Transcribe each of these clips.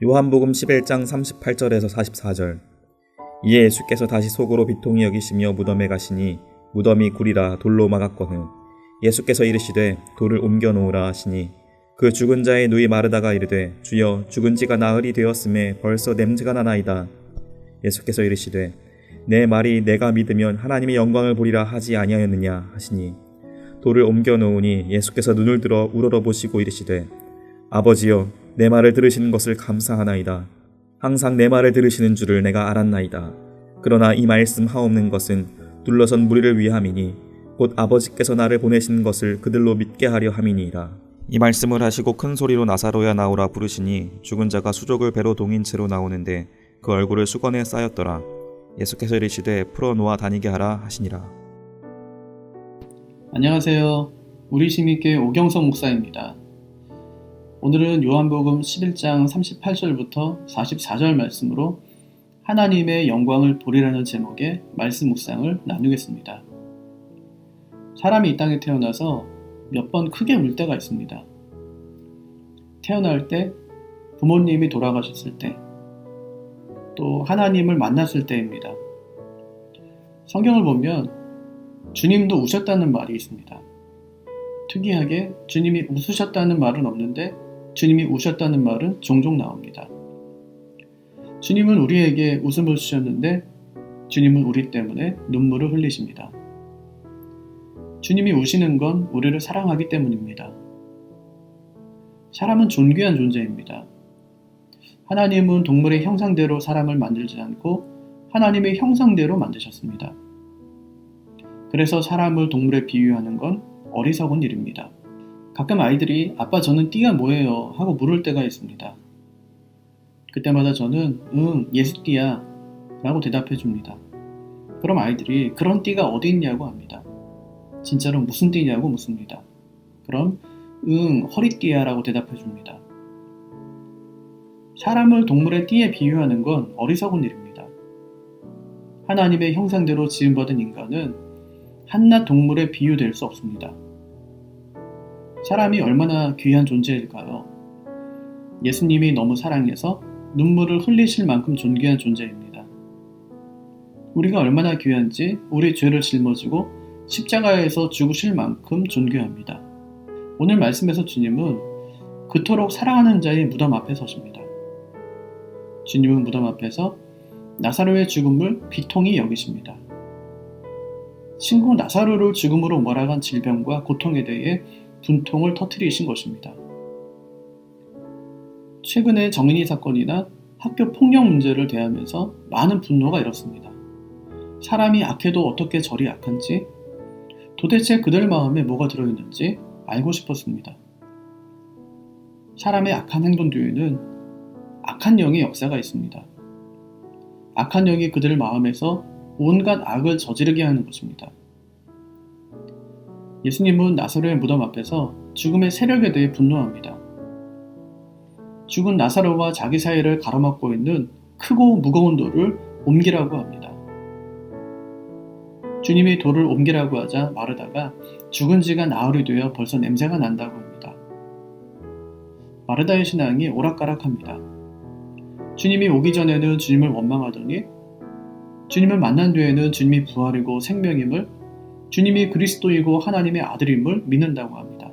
요한복음 11장 38절에서 44절. 이에 예수께서 다시 속으로 비통히 여기시며 무덤에 가시니 무덤이 굴이라 돌로 막았거늘 예수께서 이르시되 돌을 옮겨 놓으라 하시니 그 죽은 자의 누이 마르다가 이르되 주여 죽은 지가 나흘이 되었음에 벌써 냄새가 나나이다. 예수께서 이르시되 내 말이 내가 믿으면 하나님의 영광을 보리라 하지 아니하였느냐 하시니 돌을 옮겨 놓으니 예수께서 눈을 들어 우러러 보시고 이르시되 아버지여 내 말을 들으시는 것을 감사하나이다. 항상 내 말을 들으시는 줄을 내가 알았나이다. 그러나 이 말씀 하옵는 것은 둘러선 무리를 위함이니 곧 아버지께서 나를 보내신 것을 그들로 믿게 하려 함이니이다. 이 말씀을 하시고 큰 소리로 나사로야 나오라 부르시니 죽은 자가 수족을 배로 동인 채로 나오는데 그 얼굴을 수건에 쌓였더라. 예수께서 이르시되 풀어놓아 다니게 하라 하시니라. 안녕하세요. 우리 시민교회 오경석 목사입니다. 오늘은 요한복음 11장 38절부터 44절 말씀으로 하나님의 영광을 보리라는 제목의 말씀 묵상을 나누겠습니다. 사람이 이 땅에 태어나서 몇 번 크게 울 때가 있습니다. 태어날 때, 부모님이 돌아가셨을 때, 또 하나님을 만났을 때입니다. 성경을 보면 주님도 우셨다는 말이 있습니다. 특이하게 주님이 웃으셨다는 말은 없는데 주님이 우셨다는 말은 종종 나옵니다. 주님은 우리에게 웃음을 주셨는데 주님은 우리 때문에 눈물을 흘리십니다. 주님이 우시는 건 우리를 사랑하기 때문입니다. 사람은 존귀한 존재입니다. 하나님은 동물의 형상대로 사람을 만들지 않고 하나님의 형상대로 만드셨습니다. 그래서 사람을 동물에 비유하는 건 어리석은 일입니다. 가끔 아이들이 아빠 저는 띠가 뭐예요? 하고 물을 때가 있습니다. 그때마다 저는 예수띠야 라고 대답해 줍니다. 그럼 아이들이 그런 띠가 어디 있냐고 합니다. 진짜로 무슨 띠냐고 묻습니다. 그럼 허리띠야 라고 대답해 줍니다. 사람을 동물의 띠에 비유하는 건 어리석은 일입니다. 하나님의 형상대로 지음받은 인간은 한낱 동물에 비유될 수 없습니다. 사람이 얼마나 귀한 존재일까요? 예수님이 너무 사랑해서 눈물을 흘리실 만큼 존귀한 존재입니다. 우리가 얼마나 귀한지 우리 죄를 짊어지고 십자가에서 죽으실 만큼 존귀합니다. 오늘 말씀에서 주님은 그토록 사랑하는 자의 무덤 앞에 서십니다. 주님은 무덤 앞에서 나사로의 죽음을 비통히 여기십니다. 친구 나사로를 죽음으로 몰아간 질병과 고통에 대해 분통을 터뜨리신 것입니다. 최근에 정인이 사건이나 학교 폭력 문제를 대하면서 많은 분노가 일었습니다. 사람이 악해도 어떻게 저리 악한지, 도대체 그들 마음에 뭐가 들어있는지 알고 싶었습니다. 사람의 악한 행동 뒤에는 악한 영의 역사가 있습니다. 악한 영이 그들 마음에서 온갖 악을 저지르게 하는 것입니다. 예수님은 나사로의 무덤 앞에서 죽음의 세력에 대해 분노합니다. 죽은 나사로와 자기 사이를 가로막고 있는 크고 무거운 돌을 옮기라고 합니다. 주님이 돌을 옮기라고 하자 마르다가 죽은 지가 나흘이 되어 벌써 냄새가 난다고 합니다. 마르다의 신앙이 오락가락합니다. 주님이 오기 전에는 주님을 원망하더니 주님을 만난 뒤에는 주님이 부활이고 생명임을, 주님이 그리스도이고 하나님의 아들임을 믿는다고 합니다.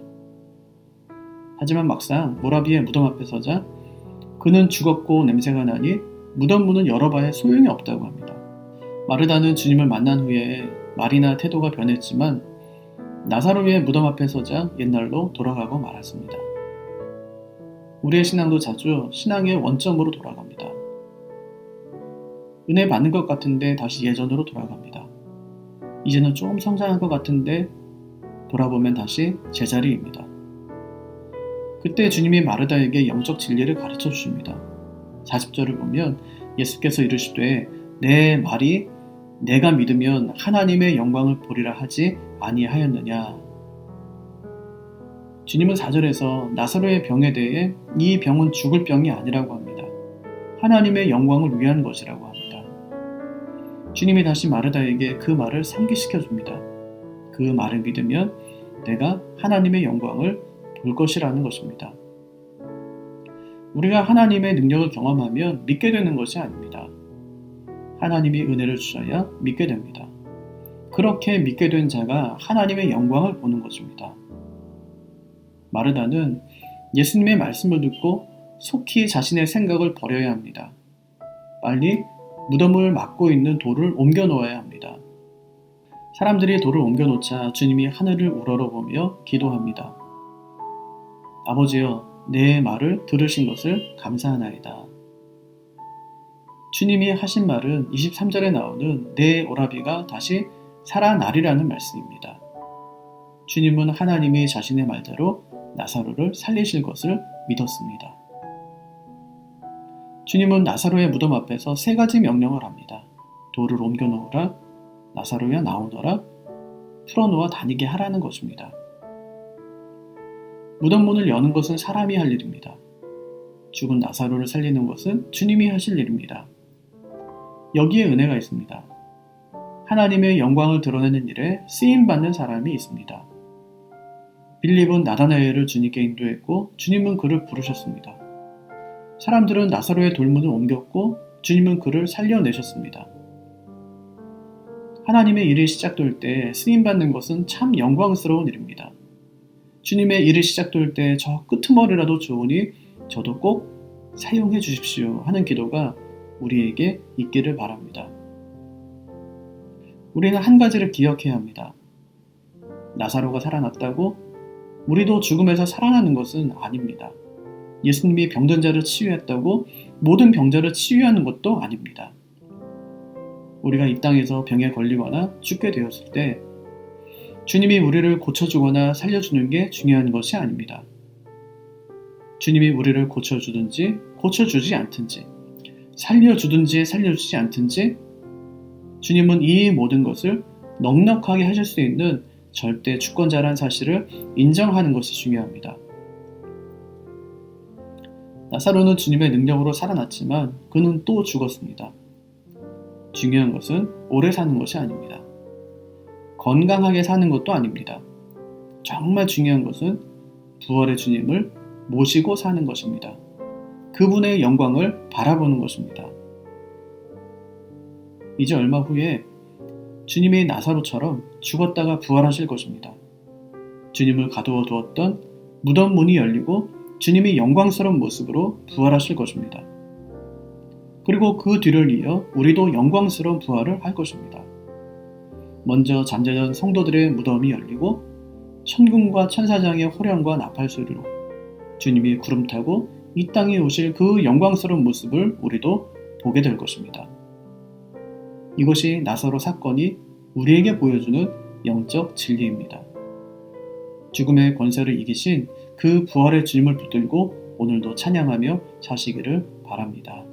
하지만 막상 모라비의 무덤 앞에 서자 그는 죽었고 냄새가 나니 무덤 문은 열어봐야 소용이 없다고 합니다. 마르다는 주님을 만난 후에 말이나 태도가 변했지만 나사로의 무덤 앞에 서자 옛날로 돌아가고 말았습니다. 우리의 신앙도 자주 신앙의 원점으로 돌아갑니다. 은혜 받는 것 같은데 다시 예전으로 돌아갑니다. 이제는 좀 성장한 것 같은데 돌아보면 다시 제자리입니다. 그때 주님이 마르다에게 영적 진리를 가르쳐 주십니다. 40절을 보면 예수께서 이르시되 내 말이 내가 믿으면 하나님의 영광을 보리라 하지 아니하였느냐. 주님은 4절에서 나사로의 병에 대해 이 병은 죽을 병이 아니라고 합니다. 하나님의 영광을 위한 것이라고 합니다. 주님이 다시 마르다에게 그 말을 상기시켜 줍니다. 그 말을 믿으면 내가 하나님의 영광을 볼 것이라는 것입니다. 우리가 하나님의 능력을 경험하면 믿게 되는 것이 아닙니다. 하나님이 은혜를 주셔야 믿게 됩니다. 그렇게 믿게 된 자가 하나님의 영광을 보는 것입니다. 마르다는 예수님의 말씀을 듣고 속히 자신의 생각을 버려야 합니다. 빨리 무덤을 막고 있는 돌을 옮겨 놓아야 합니다. 사람들이 돌을 옮겨 놓자 주님이 하늘을 우러러보며 기도합니다. 아버지여, 내 말을 들으신 것을 감사하나이다. 주님이 하신 말은 23절에 나오는 내 오라비가 다시 살아나리라는 말씀입니다. 주님은 하나님이 자신의 말대로 나사로를 살리실 것을 믿었습니다. 주님은 나사로의 무덤 앞에서 세 가지 명령을 합니다. 돌을 옮겨 놓으라, 나사로야 나오너라, 풀어놓아 다니게 하라는 것입니다. 무덤 문을 여는 것은 사람이 할 일입니다. 죽은 나사로를 살리는 것은 주님이 하실 일입니다. 여기에 은혜가 있습니다. 하나님의 영광을 드러내는 일에 쓰임받는 사람이 있습니다. 빌립은 나다나엘을 주님께 인도했고 주님은 그를 부르셨습니다. 사람들은 나사로의 돌문을 옮겼고 주님은 그를 살려내셨습니다. 하나님의 일이 시작될 때 쓰임받는 것은 참 영광스러운 일입니다. 주님의 일이 시작될 때 저 끄트머리라도 좋으니 저도 꼭 사용해 주십시오 하는 기도가 우리에게 있기를 바랍니다. 우리는 한 가지를 기억해야 합니다. 나사로가 살아났다고 우리도 죽음에서 살아나는 것은 아닙니다. 예수님이 병든 자를 치유했다고 모든 병자를 치유하는 것도 아닙니다. 우리가 이 땅에서 병에 걸리거나 죽게 되었을 때 주님이 우리를 고쳐주거나 살려주는 게 중요한 것이 아닙니다. 주님이 우리를 고쳐주든지 고쳐주지 않든지 살려주든지 살려주지 않든지 주님은 이 모든 것을 넉넉하게 하실 수 있는 절대 주권자란 사실을 인정하는 것이 중요합니다. 나사로는 주님의 능력으로 살아났지만 그는 또 죽었습니다. 중요한 것은 오래 사는 것이 아닙니다. 건강하게 사는 것도 아닙니다. 정말 중요한 것은 부활의 주님을 모시고 사는 것입니다. 그분의 영광을 바라보는 것입니다. 이제 얼마 후에 주님이 나사로처럼 죽었다가 부활하실 것입니다. 주님을 가두어 두었던 무덤 문이 열리고 주님이 영광스러운 모습으로 부활하실 것입니다. 그리고 그 뒤를 이어 우리도 영광스러운 부활을 할 것입니다. 먼저 잠자던 성도들의 무덤이 열리고 천군과 천사장의 호령과 나팔 소리로 주님이 구름 타고 이 땅에 오실 그 영광스러운 모습을 우리도 보게 될 것입니다. 이것이 나사로 사건이 우리에게 보여주는 영적 진리입니다. 죽음의 권세를 이기신 그 부활의 주님을 붙들고 오늘도 찬양하며 사시기를 바랍니다.